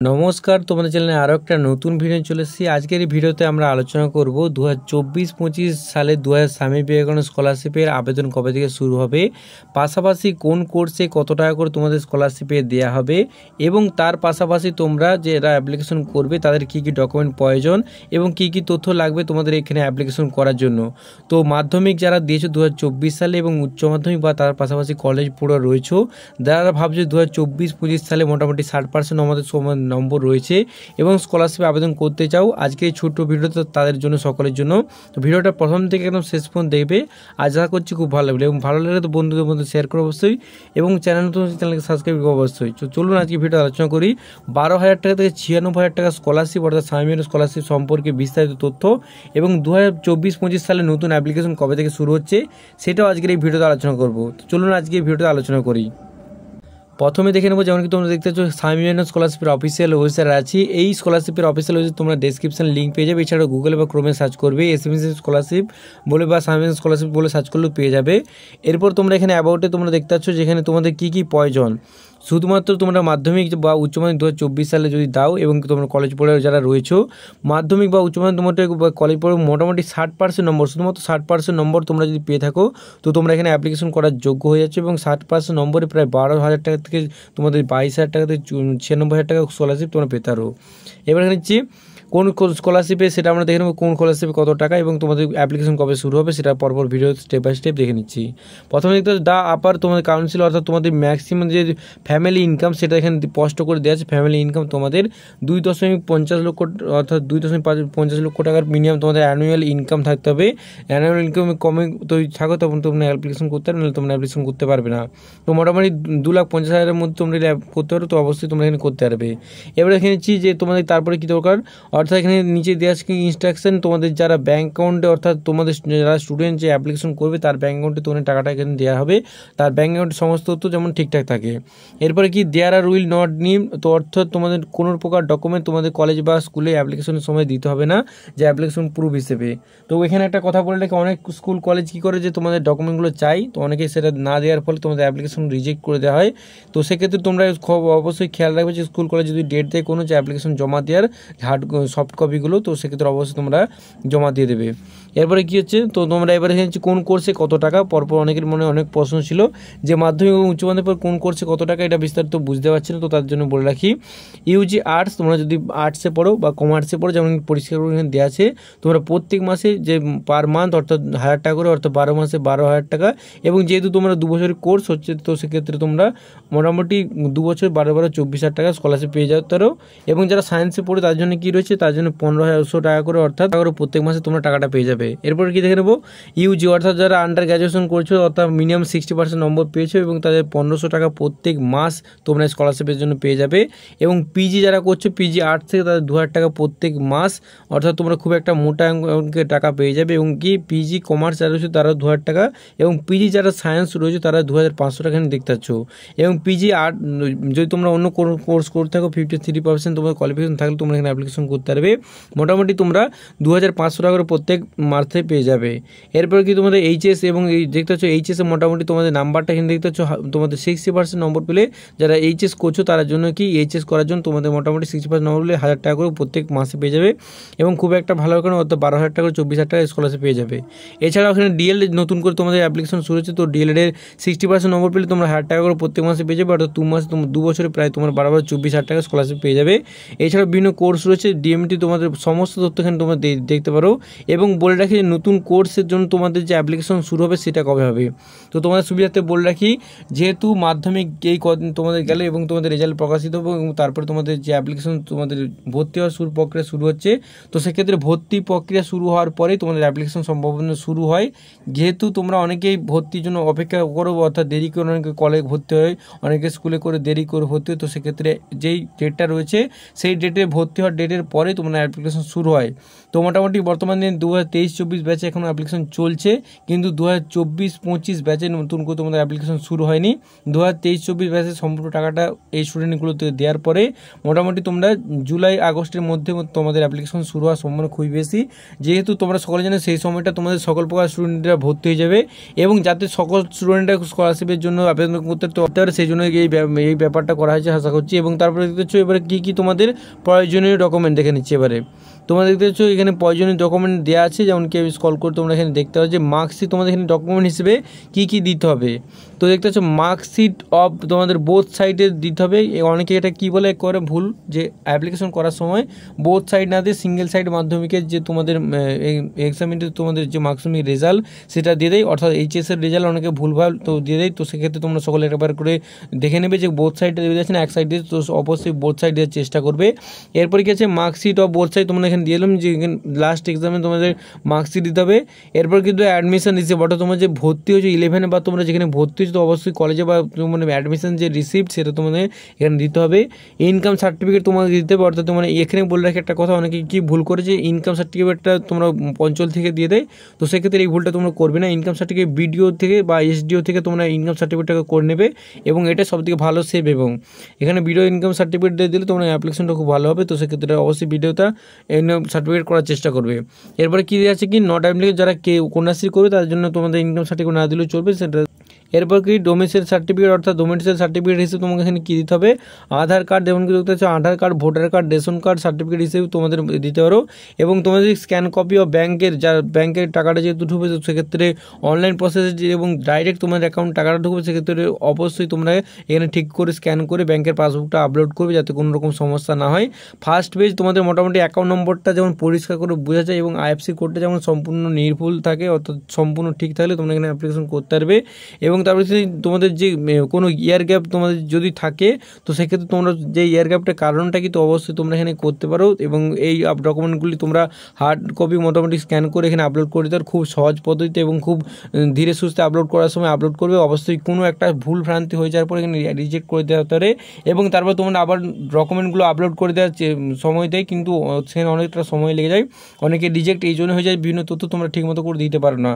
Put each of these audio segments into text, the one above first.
নমস্কার, তোমাদের চ্যানেলে আরও একটা নতুন ভিডিও চলে এসেছি। আজকের এই ভিডিওতে আমরা আলোচনা করব 2024-25 সালে স্বামী বিবেকানন্দ স্কলারশিপের আবেদন কবে থেকে শুরু হবে, পাশাপাশি কোন কোর্সে কত টাকা করে তোমাদের স্কলারশিপে দেওয়া হবে এবং তার পাশাপাশি তোমরা যারা অ্যাপ্লিকেশন করবে তাদের কি কি ডকুমেন্ট প্রয়োজন এবং কি কি তথ্য লাগবে তোমাদের এখানে অ্যাপ্লিকেশন করার জন্য। তো মাধ্যমিক যারা দিয়েছো 2024 সালে এবং উচ্চ মাধ্যমিক বা তার পাশাপাশি কলেজ পড়ে রয়েছে, যারা ভাবছো 2024-25 সালে মোটামুটি 60% আমাদের নম্বর রয়েছে এবং স্কলারশিপে আবেদন করতে চাও, আজকে এই ছোট্ট ভিডিওটা তাদের জন্য, সকলের জন্য। তো ভিডিওটা প্রথম থেকে একদম শেষ পর্যন্ত দেখবে, আশা করছি খুব ভালো লাগবে এবং ভালো লাগলে তো বন্ধুদের মধ্যে শেয়ার করো অবশ্যই এবং চ্যানেলকে সাবস্ক্রাইব করো অবশ্যই। তো চলুন আজকে ভিডিও আলোচনা করি 12,000 টাকা থেকে 96,000 টাকা স্কলারশিপ অর্থাৎ স্বামী বিবেকানন্দ স্কলারশিপ সম্পর্কে বিস্তারিত তথ্য এবং 2024-25 সালে নতুন অ্যাপ্লিকেশন কবে থেকে শুরু হচ্ছে সেটাও আজকের এই ভিডিওতে আলোচনা করব। তো চলুন আজকে এই ভিডিওতে আলোচনা করি। প্রথমে দেখে নেবো, যেমন কি তোমরা দেখতে পাচ্ছ স্বামী বিবেকানন্দ স্কলারশিপের অফিসিয়াল ওয়েবসাইট আছে। এই স্কলারশিপের অফিসিয়াল ওয়েবসাইট তোমরা ডেসক্রিপশন লিঙ্ক পেয়ে যাবে। এছাড়াও গুগলে বা ক্রোমে সার্চ করবে এসএমএস স্কলারশিপ বলে বা স্বামী বিবেকানন্দ স্কলারশিপ বলে সার্চ করলেও পেয়ে যাবে। এরপর তোমরা এখানে অ্যাবাউটে তোমরা দেখতে পাচ্ছ যেখানে তোমাদের কী কী প্রয়োজন। শুধুমাত্র তোমরা মাধ্যমিক বা উচ্চ মাধ্যমিক 2024 সালে যদি দাও এবং তোমরা কলেজ পড়ে যারা রয়েছো, মাধ্যমিক বা উচ্চ মাধ্যমিক বা কলেজ পড়ে মোটামুটি 60% নম্বর, শুধুমাত্র 60% নম্বর তোমরা যদি পেয়ে থাকো তো তোমরা এখানে অ্যাপ্লিকেশন করার যোগ্য হয়ে যাচ্ছে এবং 60% নম্বরে প্রায় 12,000 টাকা থেকে তোমাদের 22,000 টাকা থেকে 96,000 টাকা স্কলারশিপ তোমরা পেতে পারো। এবার নিচ্ছি কোন স্কলারশিপে, সেটা আমরা দেখে নেবো কোন স্কলারশিপে কত টাকা এবং তোমাদের অ্যাপ্লিকেশন কবে শুরু হবে সেটা পরপর ভিডিও স্টেপ বাই স্টেপ দেখে নিচ্ছি। প্রথমে দেখতে দ্য আপার তোমাদের কাউন্সিল অর্থাৎ তোমাদের ম্যাক্সিমাম যে ফ্যামিলি ইনকাম সেটা এখানে স্পষ্ট করে দেওয়া আছে। ফ্যামিলি ইনকাম তোমাদের 2.50 লক্ষ অর্থাৎ 2.50 লক্ষ টাকার মিনিমাম তোমাদের অ্যানুয়াল ইনকাম থাকতে হবে। অ্যানুয়াল ইনকাম কমে তৈরি থাকো তখন তোমরা অ্যাপ্লিকেশন করতে পারবে, নাহলে তোমরা অ্যাপ্লিকেশন করতে পারবে না। তো মোটামুটি 2,50,000-এর মধ্যে তোমরা করতে পারো, তো অবশ্যই তোমরা এখানে করতে পারবে। এবার দেখে নিচ্ছি যে তোমাদের তারপরে কী দরকার, অর্থাৎ এখানে নিচে দেওয়া আছে ইনস্ট্রাকশন তোমাদের যারা ব্যাঙ্ক অ্যাকাউন্টে অর্থাৎ তোমাদের যারা স্টুডেন্ট যে অ্যাপ্লিকেশন করবে তার ব্যাঙ্ক অ্যাকাউন্টে তোমাদের টাকাটা এখানে দেওয়া হবে, তার ব্যাঙ্ক অ্যাকাউন্টে সমস্ত তথ্য যেমন ঠিকঠাক থাকে। এরপরে কি দেয়ার আর উইল নট নিম, তো অর্থাৎ তোমাদের কোনো প্রকার ডকুমেন্ট তোমাদের কলেজ বা স্কুলে অ্যাপ্লিকেশনের সময় দিতে হবে না, যে অ্যাপ্লিকেশন প্রুফ হিসেবে। তো এখানে একটা কথা বলে রাখি, অনেক স্কুল কলেজ কী করে যে তোমাদের ডকুমেন্টগুলো চাই, তো অনেকে সেটা না দেওয়ার ফলে তোমাদের অ্যাপ্লিকেশন রিজেক্ট করে দেওয়া হয়। তো সেক্ষেত্রে তোমরা অবশ্যই খেয়াল রাখবে যে স্কুল কলেজ যদি ডেট দেয় কোনো যে অ্যাপ্লিকেশন জমা দেওয়ার হার্ড সফট কপিগুলো, তো সেক্ষেত্রে অবশ্যই তোমরা জমা দিয়ে দেবে। এরপরে কী হচ্ছে, তো তোমরা এবারে হচ্ছে কোন কোর্সে কত টাকা, পরপর অনেকের মনে অনেক প্রশ্ন ছিল যে মাধ্যমিক এবং উচ্চ মাধ্যমিক পর কোন কোর্সে কত টাকা, এটা বিস্তারিত বুঝতে পারছি না, তো তার জন্য বলে রাখি ইউজি আর্টস, তোমরা যদি আর্টসে পড়ো বা কমার্সে পড়ো, যেমন পরিষ্কার করে এখানে দেওয়া আছে, তোমরা প্রত্যেক মাসে যে পার মান্থ অর্থাৎ 1,000 টাকা করে অর্থাৎ 12 মাসে 12,000 টাকা, এবং যেহেতু তোমরা 2 বছরের কোর্স হচ্ছে তো সেক্ষেত্রে তোমরা মোটামুটি 2 বছর 24,000 টাকা স্কলারশিপ পেয়ে যেতে পারো। এবং যারা সায়েন্সে পড়ে তার জন্য কী রয়েছে, তার জন্য 15,000 টাকা করে অর্থাৎ প্রত্যেক মাসে তোমরা টাকাটা পেয়ে যাবে। এরপর কি দেখে নেবো ইউজি অর্থাৎ যারা আন্ডার গ্র্যাজুয়েশন করছো অর্থাৎ মিনিমাম 60% নম্বর পেয়েছো এবং তাদের 1,500 টাকা প্রত্যেক মাস তোমরা স্কলারশিপের জন্য পেয়ে যাবে। এবং পিজি যারা করছো, পিজি আর্টস থেকে তাদের 2,000 টাকা প্রত্যেক মাস, অর্থাৎ তোমরা খুব একটা মোটা অঙ্কের টাকা পেয়ে যাবে। এবং কি পিজি কমার্স যারা রয়েছে তারাও 2,000 টাকা, এবং পিজি যারা সায়েন্স রয়েছে তারা 2,500 টাকা এখানে দেখতে পাচ্ছ। এবং পিজি আর্ট যদি তোমরা অন্য কোনো কোর্স করে থাকো 53% তোমার কোয়ালিফিকেশন থাকলে তোমরা এখানে অ্যাপ্লিকেশন করতে পারবে। মোটামুটি তোমরা 2,500 টাকা করে প্রত্যেক মাসে পেয়ে যাবে। এরপর কি তোমাদের এইচএস, এবং এই দেখতে পাচ্ছ এইচএসে মোটামুটি তোমাদের নাম্বারটা এখানে দেখতে পাচ্ছ, তোমাদের 60% নম্বর পেলে যারা এইচএস করছো তার জন্য কি এইচএস করার জন্য তোমাদের মোটামুটি 60% নম্বর পেলে 1,000 টাকা করে প্রত্যেক মাসে পেয়ে যাবে। এবং খুব একটা ভালো করে অর্থাৎ 12,000 টাকা করে 24,000 টাকা স্কলারশিপ পেয়ে যাবে। এছাড়াও এখানে ডিএলএড নতুন করে তোমাদের অ্যাপ্লিকেশন শুরু হচ্ছে, তো ডিএলএডের 60% নম্বর পেলে তোমরা 1,000 টাকা করে প্রত্যেক মাসে পেয়ে যাবে, অর্থাৎ 2 বছরে প্রায় তোমার 24,000 টাকা স্কলারশিপ পেয়ে যাবে। এছাড়াও বিভিন্ন কোর্স রয়েছে, ডিএমটি তোমাদের সমস্ত তথ্য এখানে তোমরা দেখতে পারো। এবং বলে রাখি যে নতুন কোর্সের জন্য তোমাদের যে অ্যাপ্লিকেশন শুরু হবে সেটা কবে হবে। তো তোমাদের সুবিধার্থে বলে রাখি, যেহেতু মাধ্যমিক এই কদিন তোমাদের গেলে এবং তোমাদের রেজাল্ট প্রকাশিত হবে এবং তারপরে তোমাদের যে অ্যাপ্লিকেশন তোমাদের ভর্তি হওয়ার প্রক্রিয়া শুরু হচ্ছে, তো সেক্ষেত্রে ভর্তি প্রক্রিয়া শুরু হওয়ার পরেই তোমাদের অ্যাপ্লিকেশন সম্ভাবনা শুরু হয়। যেহেতু তোমরা অনেকেই ভর্তির জন্য অপেক্ষা করো অর্থাৎ দেরি করে, অনেকে কলেজ ভর্তি হয়, অনেকে স্কুলে করে দেরি করে ভর্তি হয়, তো সেক্ষেত্রে যেই ডেটটা রয়েছে সেই ডেটে ভর্তি হওয়ার ডেটের পরে পরে তোমার অ্যাপ্লিকেশন শুরু হয়। তো মোটামুটি বর্তমানে 2023-24 ব্যাচে এখন অ্যাপ্লিকেশন চলছে, কিন্তু 2024-25 ব্যাচে নতুন করে তোমাদের অ্যাপ্লিকেশন শুরু হয়নি। 2023-24 ব্যাচে সম্পূর্ণ টাকাটা এই স্টুডেন্টগুলোতে দেওয়ার পরে মোটামুটি তোমরা জুলাই আগস্টের মধ্যে তোমাদের অ্যাপ্লিকেশন শুরু হওয়ার সম্ভাবনা খুবই বেশি, যেহেতু তোমরা সকলে জানো সেই সময়টা তোমাদের সকল প্রকার স্টুডেন্টরা ভর্তি হয়ে যাবে এবং যাতে সকল স্টুডেন্টরা স্কলারশিপের জন্য আবেদন করতে পারে সেই জন্য এই ব্যাপারটা করা হয়েছে আশা করছি। এবং তারপরে দেখতে পাচ্ছ এবারে কী তোমাদের প্রয়োজনীয় ডকুমেন্ট দেখে নিচ্ছি। এবারে তোমরা দেখতে পাচ্ছ এখানে প্রয়োজনীয় ডকুমেন্ট দেওয়া আছে, যেমন কি আমি স্ক্রল করে তোমরা এখানে দেখতে পাচ্ছ যে মার্কশিট তোমাদের এখানে ডকুমেন্ট হিসেবে কী দিতে হবে। তো দেখতে পাচ্ছ মার্কশিট অফ তোমাদের বোথ সাইডে দিতে হবে। অনেকে এটা কী বলে করে ভুল, যে অ্যাপ্লিকেশন করার সময় বোথ সাইড না দিয়ে সিঙ্গেল সাইড মাধ্যমিকের যে তোমাদের এক্সামিনের তোমাদের যে মাধ্যমিক রেজাল্ট সেটা দিয়ে দেয়, অর্থাৎ এইচএসের রেজাল্ট অনেকে ভুলভাল তো দিয়ে দেয়। তো সেক্ষেত্রে তোমরা সকলে একবার করে দেখে নেবে যে বোথ সাইডে দিয়ে যাচ্ছে না এক সাইড দিয়ে, তো অবশ্যই বোথ সাইড দেওয়ার চেষ্টা করবে। এরপরে কি আছে মার্কশিট অফ বোথ সাইড তোমরা এখানে দিয়ে এলাম যে লাস্ট এক্সামে তোমাদের মার্কশিট দিতে হবে। এরপর কিন্তু অ্যাডমিশন রিসিপ্ট, অর্থাৎ তোমরা যে ভর্তি হয়েছো 11 বা তোমরা যেখানে ভর্তি হয়েছো তো অবশ্যই কলেজে বা মানে অ্যাডমিশন যে রিসিপ্ট সেটা তোমাদের এখানে দিতে হবে। ইনকাম সার্টিফিকেট তোমাকে দিতে হবে, অর্থাৎ তোমরা এখানে বলে রাখি একটা কথা, অনেকে কি ভুল করেছে ইনকাম সার্টিফিকেটটা তোমরা অঞ্চল থেকে দিয়ে দেয়, তো সেক্ষেত্রে এই ভুলটা তোমরা করবে না। ইনকাম সার্টিফিকেট বিডিও থেকে বা এসডিও থেকে তোমরা ইনকাম সার্টিফিকেটটাকে করে নেবে এবং এটা সবথেকে ভালো সেভ। এবং এখানে ভিডিও ইনকাম সার্টিফিকেট দিয়ে দিলে তোমার অ্যাপ্লিকেশনটা খুব ভালো হবে, তো সেক্ষেত্রে অবশ্যই ভিডিওটা ইনকাম সার্টিফিকেট করার চেষ্টা করবে। এরপরে কী আছে কি নট অ্যাপ্লিকেট যারা কন্যাশ্রী করবে তাদের জন্য তোমাদের ইনকাম সার্টিফিকেট না দিলেও চলবে সেটা। এরপর কি ডোমিসাইল সার্টিফিকেট, অর্থাৎ ডোমিসাইল সার্টিফিকেট হিসেবে তোমাকে এখানে কী দিতে হবে আধার কার্ড, যেমন কি দেখতে পাচ্ছ Aadhaar card, voter card, ration card certificate হিসেবে তোমাদের দিতে পারো। এবং তোমাদের স্ক্যান কপি ও ব্যাংকের টাকাটা যেহেতু ঢুকবে সেক্ষেত্রে অনলাইন প্রসেস এবং ডাইরেক্ট তোমার অ্যাকাউন্ট টাকাটা ঢুকবে, সেক্ষেত্রে অবশ্যই তোমরা এখানে ঠিক করে স্ক্যান করে ব্যাংকের পাসবুকটা আপলোড করবে যাতে কোনো রকম সমস্যা না হয়। ফার্স্ট পেজ তোমাদের মোটামুটি অ্যাকাউন্ট নম্বরটা যেমন পরিষ্কার করে বোঝা যায় এবং আইএফসি কোডটা যেমন সম্পূর্ণ নির্ভুল থাকে, অর্থাৎ সম্পূর্ণ ঠিক থাকলে তোমরা এখানে অ্যাপ্লিকেশন করতে পারবে। এবং তারপরে তোমাদের যে কোনো ইয়ার গ্যাপ তোমাদের যদি থাকে তো সেক্ষেত্রে তোমরা যে ইয়ার গ্যাপটার কারণটা কি তো অবশ্যই তোমরা এখানে করতে পারো। এবং এই ডকুমেন্টগুলি তোমরা হার্ড কপি মোটামুটি স্ক্যান করে এখানে আপলোড করে দিতে খুব সহজ পদ্ধতিতে এবং খুব ধীরে সুস্থে আপলোড করার সময় আপলোড করবে। অবশ্যই কোনো একটা ভুল ভ্রান্তি হয়ে যাওয়ার পরে এখানে রিজেক্ট করে দেওয়া হতে পারে এবং তারপর তোমরা আবার ডকুমেন্টগুলো আপলোড করে দেওয়ার সময় দেয়, কিন্তু সেখানে অনেকটা সময় লেগে যায়, অনেকে রিজেক্ট এই জন্য হয়ে যায় বিভিন্ন তথ্য তোমরা ঠিকমতো করে দিতে পারো না।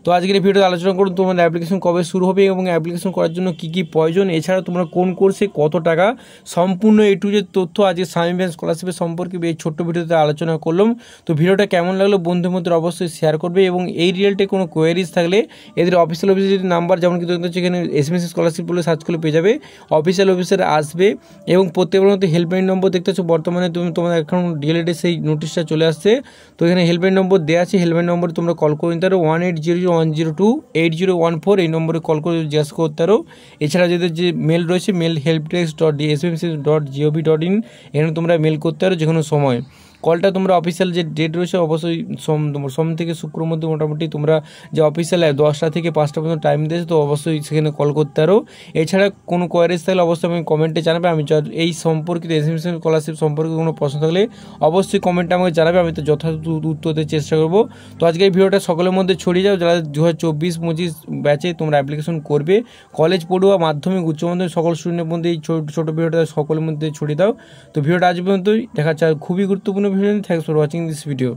তো আজকের এই ভিডিওতে আলোচনা করুন তোমাদের অ্যাপ্লিকেশন কবে শুরু হবে এবং অ্যাপ্লিকেশন করার জন্য কী প্রয়োজন, এছাড়া তোমরা কোন কোর্সে কত টাকা, সম্পূর্ণ এ টু জেড তথ্য আজকে স্বামী ব্যাংক স্কলারশিপের সম্পর্কে এই ছোট্ট ভিডিওতে আলোচনা করলাম। তো ভিডিওটা কেমন লাগলো বন্ধুদের মধ্যে অবশ্যই শেয়ার করবে এবং এই রিলেটেড কোনো কোয়েরিজ থাকলে এদের অফিসিয়াল অফিসের যদি নাম্বার যেমন কিন্তু এখানে এসএমএস স্কলারশিপ বলে সার্চ করলে পেয়ে যাবে, অফিসিয়াল অফিসার আসবে এবং প্রত্যেকের মধ্যে হেল্পলাইন নম্বর দেখতে পাচ্ছ বর্তমানে তোমাদের এখন ডিএলএডে সেই নোটিশটা চলে আসছে, তো এখানে হেল্পলাইন নম্বর দেওয়া আছে, হেল্পলাইন নম্বরে তোমরা কল করে নিতে পারো 1800102802 এই নম্বরে কল করে জিজ্ঞাসা করতে পারো। এছাড়া যাদের যে মেল রয়েছে মেল helpdesk.smc.gov.in এখানে তোমরা মেল করতে পারো যে কোনো সময়। কলটা তোমরা অফিসিয়াল যে ডেট রয়েছে অবশ্যই সোম থেকে শুক্রের মধ্যে মোটামুটি তোমরা যে অফিসিয়াল 10টা থেকে 5টা পর্যন্ত টাইম দিয়েছে, তো অবশ্যই সেখানে কল করতে পারো। এছাড়া কোনো কোয়ারিজ থাকলে অবশ্যই আমি কমেন্টে জানাবে, আমি এই সম্পর্কিত এসএমএস স্কলারশিপ সম্পর্কে কোনো প্রশ্ন থাকলে অবশ্যই কমেন্টে আমাকে জানাবে, আমি তো যথাযথ উত্তর দেওয়ার চেষ্টা করবো। তো আজকে এই ভিডিওটা সকলের মধ্যে ছড়িয়ে যাও যারা 2024-25 ব্যাচে তোমরা অ্যাপ্লিকেশন করবে, কলেজ পড়ুয়া মাধ্যমিক উচ্চ মাধ্যমিক সকল স্টুডেন্টের মধ্যে এই ছোটো ভিডিওটা সকলের মধ্যে ছড়িয়ে দাও। তো ভিডিওটা আজ পর্যন্তই, দেখা যাচ্ছে খুবই গুরুত্বপূর্ণ video. Thanks for watching this video.